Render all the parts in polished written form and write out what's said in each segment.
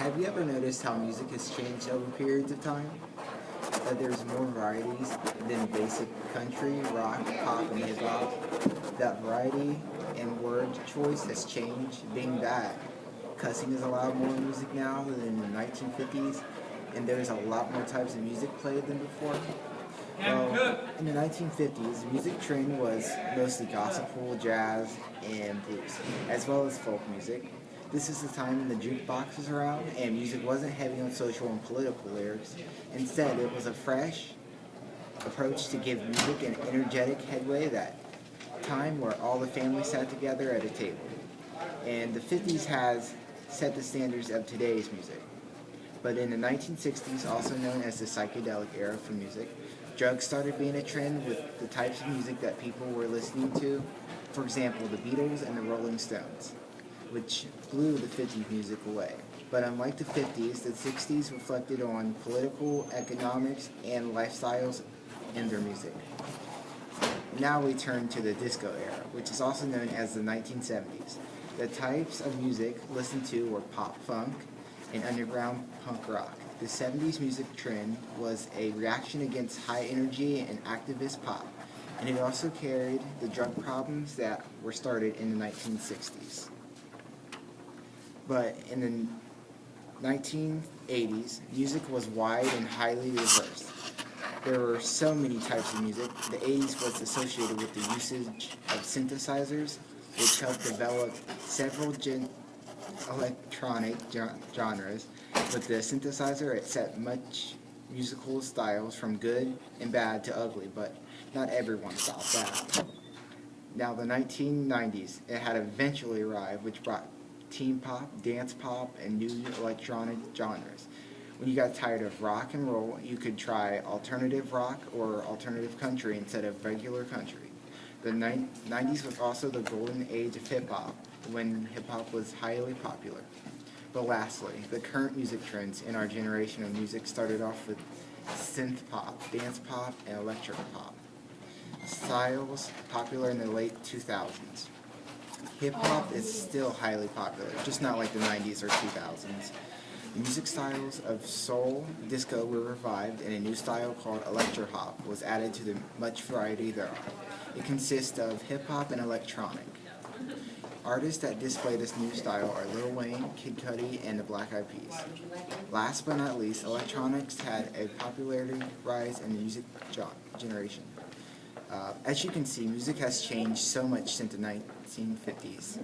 Have you ever noticed how music has changed over periods of time? That there's more varieties than basic country, rock, pop, and hip hop? That variety and word choice has changed, being that cussing is allowed more in music now than in the 1950s, and there's a lot more types of music played than before. Well, in the 1950s, the music trend was mostly gospel, jazz, and blues, as well as folk music. This is the time when the jukebox was around, and music wasn't heavy on social and political lyrics. Instead, it was a fresh approach to give music an energetic headway that time where all the family sat together at a table. And the 50s has set the standards of today's music. But in the 1960s, also known as the psychedelic era for music, drugs started being a trend with the types of music that people were listening to. For example, the Beatles and the Rolling Stones, which blew the 50s music away. But unlike the 50s, the 60s reflected on political, economics, and lifestyles in their music. Now we turn to the disco era, which is also known as the 1970s. The types of music listened to were pop funk and underground punk rock. The 70s music trend was a reaction against high energy and activist pop, and it also carried the drug problems that were started in the 1960s. But in the 1980s, music was wide and highly diverse. There were so many types of music. The 80s was associated with the usage of synthesizers, which helped develop several electronic genres. With the synthesizer, it set much musical styles from good and bad to ugly, but not everyone thought that. Now, the 1990s, it had eventually arrived, which brought teen pop, dance pop, and new electronic genres. When you got tired of rock and roll, you could try alternative rock or alternative country instead of regular country. The 90s was also the golden age of hip-hop, when hip-hop was highly popular. But lastly, the current music trends in our generation of music started off with synth pop, dance pop, and electro pop. Styles popular in the late 2000s. Hip-hop is still highly popular, just not like the 90s or 2000s. The music styles of soul, disco were revived, and a new style called electro hop was added to the much variety thereof. It consists of hip-hop and electronic. Artists that display this new style are Lil Wayne, Kid Cudi, and the Black Eyed Peas. Last but not least, electronics had a popularity rise in the music generation. As you can see, music has changed so much since the 1950s,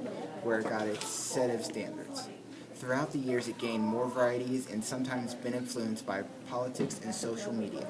where it got its set of standards. Throughout the years, it gained more varieties and sometimes been influenced by politics and social media.